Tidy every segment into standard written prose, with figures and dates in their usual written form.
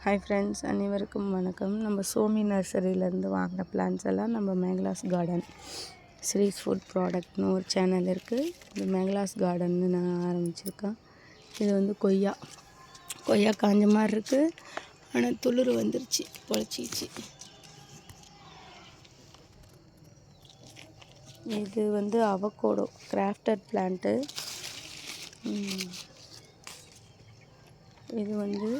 Hi friends, அனைவருக்கும் வணக்கம். நம்ம சோமி நர்சரியிலேருந்து வாங்கின பிளான்ஸ் எல்லாம் நம்ம மேங்கலாஸ் கார்டன் ஸ்ரீஸ் ஃபுட் ப்ராடக்ட்னு ஒரு சேனல் இருக்குது. இந்த மேங்கலாஸ் கார்டன்னு நான் ஆரம்பிச்சிருக்கேன். இது வந்து கொய்யா காஞ்ச மாதிரி இருக்குது, ஆனால் துளிர் வந்துருச்சு, பொழைச்சிச்சு. இது வந்து அவகோடோ கிராஃப்டட் பிளான்ட்டு. இது வந்து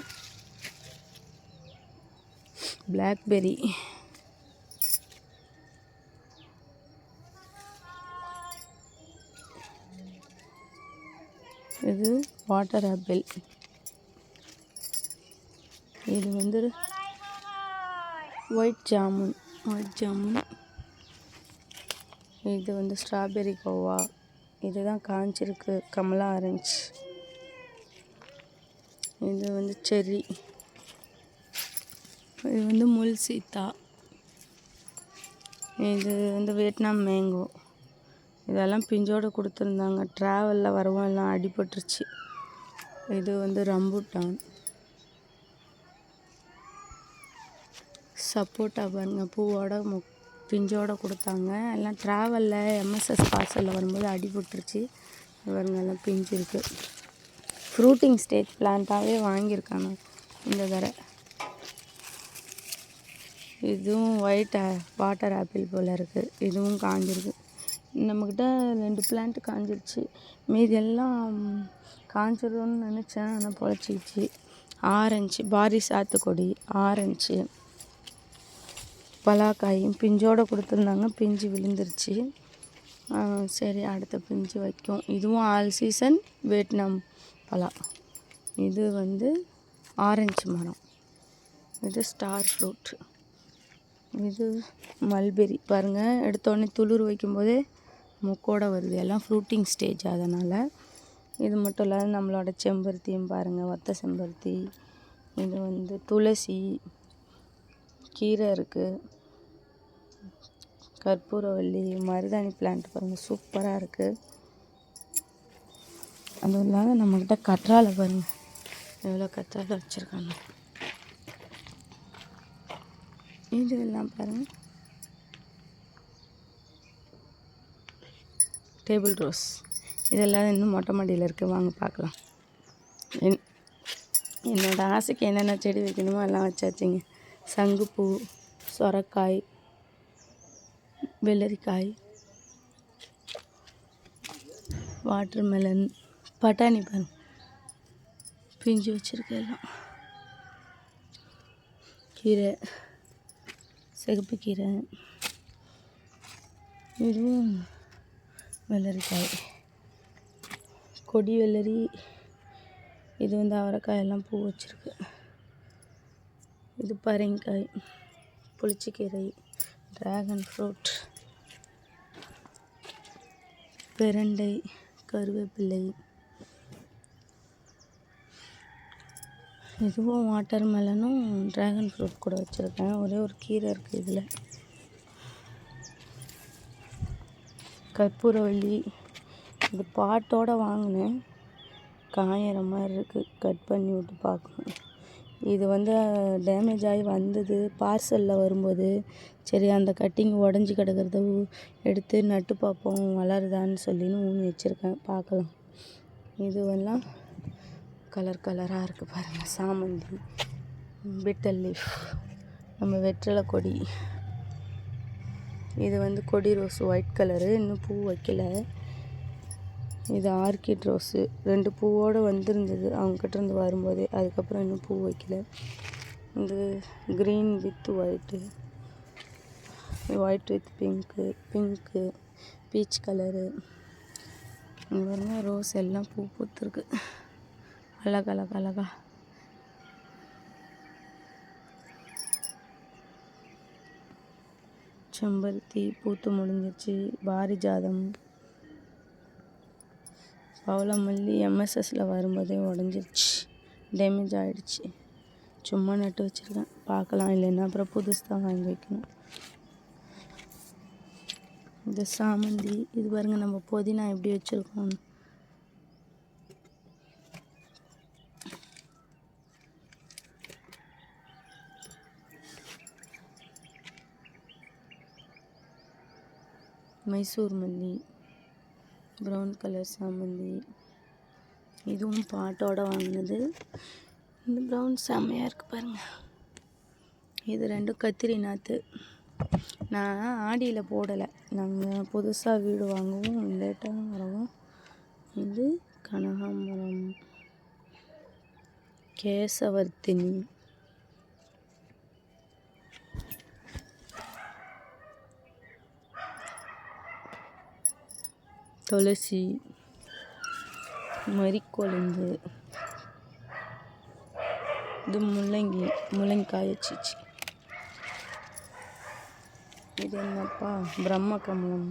பிளாக்பெர்ரி. இது வாட்டர் ஆப்பிள். இது வந்து ஒயிட் ஜாமுன். இது வந்து ஸ்ட்ராபெர்ரி கோவா. இதுதான் காஞ்சிருக்கு, கமலா ஆரஞ்சு. இது வந்து செர்ரி. இது வந்து முள் சீத்தா. இது வந்து வியட்நாம் மேங்கோ. இதெல்லாம் பிஞ்சோடு கொடுத்துருந்தாங்க. ட்ராவலில் வரவும் எல்லாம் அடிபட்டுருச்சு. இது வந்து ரம்பூட்டான். சப்போட்டா பாருங்க, பூவோட பிஞ்சோடு கொடுத்தாங்க. எல்லாம் ட்ராவலில் எம்எஸ்எஸ் பார்சலில் வரும்போது அடிபட்டுருச்சு. பாருங்க, எல்லாம் பிஞ்சு இருக்குது. ஃப்ரூட்டிங் ஸ்டேஜ் பிளான்ட்டாகவே வாங்கியிருக்காங்க இந்த தடவை. இதுவும் ஒயிட் வாட்டர் ஆப்பிள் போல் இருக்குது. இதுவும் காஞ்சிருக்கு. நம்மக்கிட்ட 2 பிளான்ட்டு காஞ்சிருச்சு. மீதி எல்லாம் காஞ்சிரும்னு நினச்சேன், ஆனால் பொழைச்சிக்கிச்சு. ஆரஞ்சு பாரி சாத்துக்குடி, ஆரஞ்சு பலாக்காயும் பிஞ்சோடு கொடுத்துருந்தாங்க. பிஞ்சு விழுந்துருச்சு. சரி, அடுத்த பிஞ்சு வைக்கும். இதுவும் ஆல் சீசன் வியட்நாம் பலா. இது வந்து ஆரஞ்சு மரம். இது ஸ்டார் ஃப்ரூட். இது மல்பெரி. பாருங்கள், எடுத்தோடனே துளிர் வைக்கும்போதே முக்கோட வருது. எல்லாம் ஃப்ரூட்டிங் ஸ்டேஜ். அதனால் இது மட்டும் இல்லாத நம்மளோட செம்பருத்தியும் பாருங்கள், ஒத்த செம்பருத்தி. இது வந்து துளசி, கீரை இருக்குது, கற்பூரவள்ளி, மருதாணி பிளான்ட் பாருங்கள், சூப்பராக இருக்குது. அதுவும் இல்லாத நம்மக்கிட்ட கற்றாழை பாருங்கள், எவ்வளோ கற்றாழை வச்சுருக்காங்க. இது எல்லாம் பாருங்கள், டேபிள் ரோஸ். இதெல்லாம் இன்னும் மொட்டை மாடியில் இருக்குது, வாங்க பார்க்கலாம். என்னோடய ஆசைக்கு என்னென்ன செடி வைக்கணுமோ எல்லாம் வச்சாச்சுங்க. சங்குப்பூ, சொரக்காய், வெள்ளரிக்காய், வாட்டர்மெலன், பட்டாணி பாருங்க பிஞ்சு வச்சுருக்கேன். எல்லாம் கீரை, சிகப்பு கீரை. இதுவும் வெள்ளரிக்காய், கொடி வெள்ளரி. இது வந்து அவரைக்காய், எல்லாம் பூ வச்சுருக்கு. இது பரங்கிக்காய், புளிச்சக்கீரை, ட்ராகன் ஃப்ரூட், பெரண்டை, கருவேப்பிள்ளை. இதுவும் வாட்டர் மெலனும் ட்ராகன் ஃப்ரூட் கூட வச்சுருக்கேன். ஒரே ஒரு கீரை இருக்குது இதில். கற்பூரவள்ளி. இது பாட்டோடு வாங்கினேன், காயிற மாதிரி இருக்குது. கட் பண்ணி விட்டு பார்க்கணும். இது வந்து டேமேஜ் ஆகி வந்தது பார்சலில் வரும்போது. சரி, அந்த கட்டிங் உடஞ்சி கிடக்கிறத எடுத்து நட்டு பார்ப்போம் வளருதான்னு சொல்லின்னு ஊனி வச்சுருக்கேன், பார்க்கலாம். இதுவெல்லாம் கலராக இருக்குது பாருங்கள். சாமந்தி, பிட்டல் லீஃப், நம்ம வெற்றிலை கொடி. இது வந்து கொடி ரோஸ், ஒயிட் கலரு, இன்னும் பூ வைக்கல. இது ஆர்கிட் ரோஸு, 2 பூவோடு வந்திருந்தது அவங்ககிட்ட வரும்போதே. அதுக்கப்புறம் இன்னும் பூ வைக்கல. இது green with white, white with pink, peach colour. இங்கே ரோஸ் எல்லாம் பூ பூத்துருக்கு, அழகா. செம்பருத்தி பூத்து முடிஞ்சிச்சு. பாரிஜாதம், பவளமல்லி எம்எஸ்எஸில் வரும்போதே உடஞ்சிருச்சு, டேமேஜ் ஆகிடுச்சு. சும்மா நட்டு வச்சுருக்கேன், பார்க்கலாம். இல்லைன்னா அப்புறம் புதுசு தான் வாங்கி வைக்கணும். இது சாமந்தி. இது பாருங்கள், நம்ம புதினா எப்படி வச்சுருக்கோம். மைசூர் மல்லி, ப்ரௌன் கலர் சாமந்தி, இதுவும் பாட்டோட வாங்கினது. இந்த ப்ரௌன் செம்மையாக இருக்குது பாருங்கள். இது ரெண்டும் கத்திரி நாற்று. நான் ஆடியில் போடலை, நாங்கள் புதுசாக வீடு வாங்கவும் லேட்டாக வரவும். இது கனகாம்பரம், கேசவர்த்தினி, துளசி, மரிக்கொழுந்து, இது முள்ளங்காய் வச்சிச்சு. இது என்னப்பா, பிரம்ம கமலம்,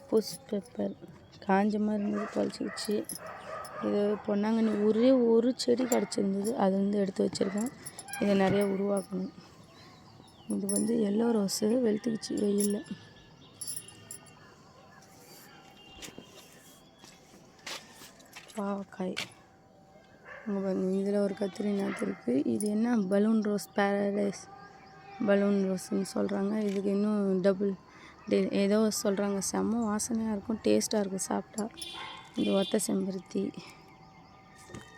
புஷ் பெப்பர், காஞ்ச மாதிரி இருந்தது தொலைச்சிக்கிச்சு. இது பொன்னாங்கண்ணி ஒரே ஒரு செடி கிடச்சிருந்தது, அது வந்து எடுத்து வச்சுருக்கேன். இதை நிறைய உருவாக்கணும். இது எல்லோ ரோஸு வெளுத்துக்கிச்சு வெயிலில். பாவக்காய் இதில் ஒரு கத்திரி நாற்று இருக்குது. இது என்ன பலூன் ரோஸ், பேரடைஸ் பலூன் ரோஸ்ன்னு சொல்கிறாங்க. இதுக்கு இன்னும் டபுள் ஏதோ சொல்கிறாங்க. செம்ம வாசனையாக இருக்கும், டேஸ்ட்டாக இருக்கும் சாப்பிட்டா. இது ஒத்த செம்பருத்தி,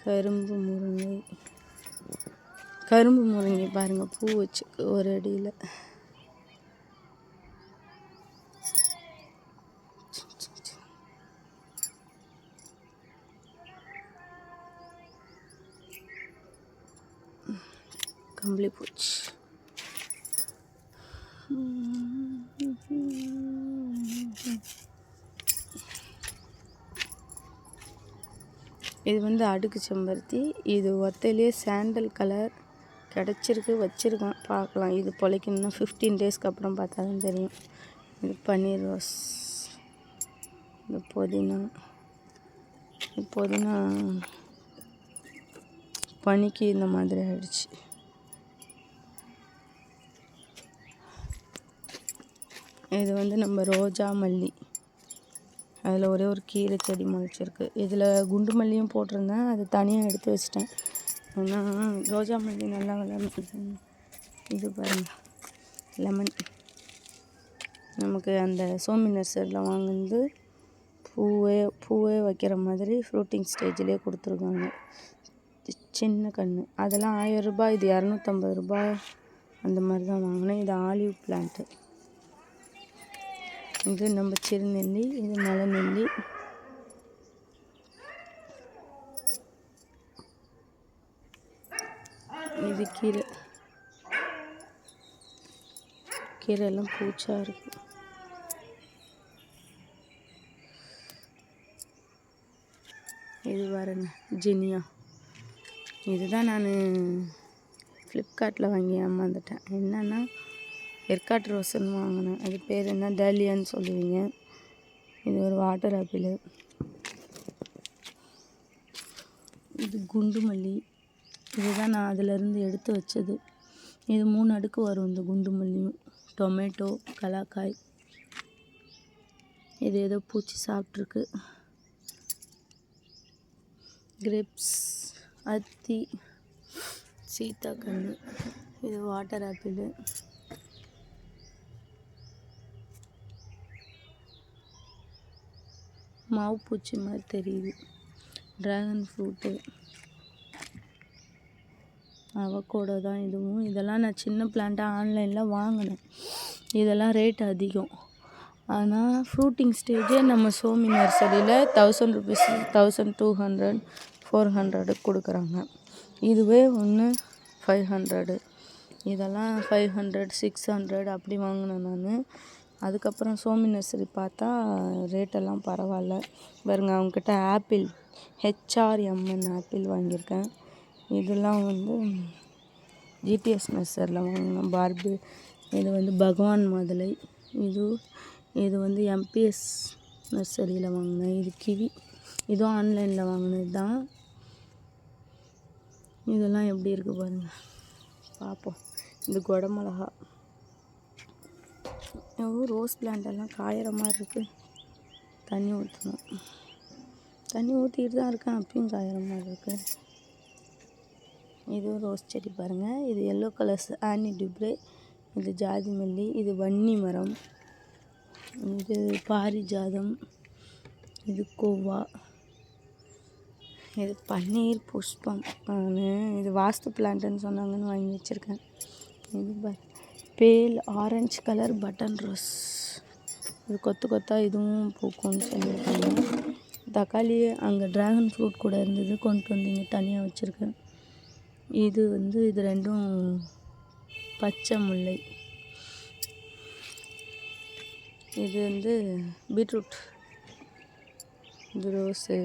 கரும்பு முருங்கை பாருங்கள், பூ வச்சு ஒரு அடியில். கம்பளி பூச்சி. இது அடுக்கு செம்பருத்தி. இது ஒத்தையிலே சாண்டல் கலர் கிடச்சிருக்கு, வச்சுருக்கேன், பார்க்கலாம். இது பொழைக்கணும்னா 15 டேஸ்க்கு அப்புறம் பார்த்தா தான் தெரியும். இது பன்னீர் ரோஸ். இந்த புதினா பனிக்கு இந்த மாதிரி ஆயிடுச்சு. இது நம்ம ரோஜா மல்லி. அதில் ஒரே ஒரு கீரை செடி முளைச்சிருக்கு. இதில் குண்டு மல்லியும் போட்டிருந்தேன், அது தனியாக எடுத்து வச்சிட்டேன். ஆனால் ரோஜா மல்லி நல்லா வளர்ந்து. இது பாருங்கள், லெமன். நமக்கு அந்த சோமி நர்சரியில் வாங்கினது பூவே வைக்கிற மாதிரி ஃப்ரூட்டிங் ஸ்டேஜ்லேயே கொடுத்துருக்காங்க. சின்ன கன்று. அதெல்லாம் 1000 ரூபாய், இது 250 ரூபாய் அந்த மாதிரி தான் வாங்கினேன். இது ஆலிவ் பிளான்ட்டு. இது நம்ம சிறுநெல்லி, இது மலை நெல்லி. இது கீரையெல்லாம் பூச்சா இருக்கு. இது பாருங்க, ஜினியா. இதுதான் நான் ஃப்ளிப்கார்ட்டில் வாங்கி ஏமாந்துட்டேன். என்னென்னா எர்காட் ரோஸ்ன்னு வாங்கினேன். அது பேர் என்ன, டேலியான்னு சொல்லுவீங்க. இது ஒரு வாட்டர் ஆப்பிள். இது குண்டு மல்லி. இதுதான் நான் அதிலேருந்து எடுத்து வச்சது. இது 3 அடுக்கு வரும் இந்த குண்டு மல்லியும். டொமேட்டோ, கலாக்காய். இது ஏதோ பூச்சி சாப்பிட்ருக்கு. கிரேப்ஸ், அத்தி, சீத்தாக்கன்று. இது வாட்டர் ஆப்பிள். மாவு பூச்சி மாதிரி தெரியுது. ட்ராகன் ஃப்ரூட்டு, அவகோடோ தான் இதுவும். இதெல்லாம் நான் சின்ன பிளான்ட்டாக ஆன்லைனில் வாங்கினேன். இதெல்லாம் ரேட் அதிகம். ஆனால் ஃப்ரூட்டிங் ஸ்டேஜே நம்ம சோமி நர்சரியில் 1000 rupees, 1200, 400 கொடுக்குறாங்க. இதுவே ஒன்று 500. இதெல்லாம் 500, 600 அப்படி வாங்கினேன் நான். அதுக்கப்புறம் சோமி நர்சரி பார்த்தா ரேட்டெல்லாம் பரவாயில்ல. பாருங்க, அவங்கக்கிட்ட ஆப்பிள் HRMN ஆப்பிள் வாங்கியிருக்கேன். இதெல்லாம் ஜிடிஎஸ் நர்சரியில் வாங்கினேன். பார்பி. இது பகவான் மாதுளை. இது எம்பிஎஸ் நர்சரியில் வாங்கினேன். இது கிவி. இதுவும் ஆன்லைனில் வாங்கினது தான். இதெல்லாம் எப்படி இருக்குது பாருங்கள், பார்ப்போம். இது குடமிளகா. ரோஸ் பிளான்ட்டெல்லாம் காயிற மாதிரி இருக்குது. தண்ணி ஊற்றணும். தண்ணி ஊற்றிட்டு தான் இருக்கேன், அப்பயும் காயிற மாதிரி இருக்குது. இதுவும் ரோஸ் செடி பாருங்கள். இது எல்லோ கலர்ஸ் ஆனி டிப்ரே. இது ஜாதி மல்லி. இது வன்னி மரம். இது பாரிஜாதம், இது கோவா, இது பன்னீர் புஷ்பம். இது வாஸ்து பிளான்ட்டுன்னு சொன்னாங்கன்னு வாங்கி வச்சுருக்கேன். இது பேல் ஆரஞ்சு கலர் பட்டன் ரோஸ். இது கொத்து கொத்தாக இதுவும் பூக்கும்னு சொல்லியிருக்காங்க. தக்காளி அங்கே ட்ராகன் ஃப்ரூட் கூட இருந்தது, கொண்டு வந்து இங்கே தனியாக வச்சுருக்கேன். இது இது ரெண்டும் பச்சை முல்லை. இது பீட்ரூட், இது ரோஸு,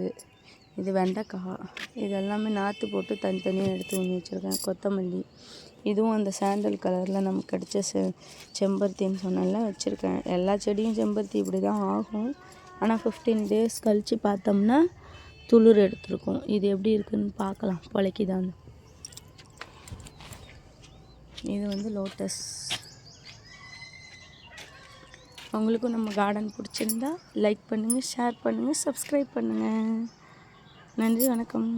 இது வெண்டைக்காய். இது எல்லாமே நாற்று போட்டு தனித்தனியாக எடுத்து ஒன்று வச்சுருக்கேன். கொத்தமல்லி, இதுவும் அந்த சாண்டல் கலரில் நமக்கு கிடச்ச செம்பருத்தின்னு சொன்னால வச்சுருக்கேன். எல்லா செடியும் செம்பருத்தி இப்படி தான் ஆகும். ஆனால் 15 days கழித்து பார்த்தோம்னா துளிர் எடுத்துருக்கும். இது எப்படி இருக்குதுன்னு பார்க்கலாம், பொழைக்குதான்னு. இது லோட்டஸ். உங்களுக்கும் நம்ம கார்டன் பிடிச்சிருந்தா லைக் பண்ணுங்கள், ஷேர் பண்ணுங்கள், சப்ஸ்கிரைப் பண்ணுங்கள். நன்றி, வணக்கம்.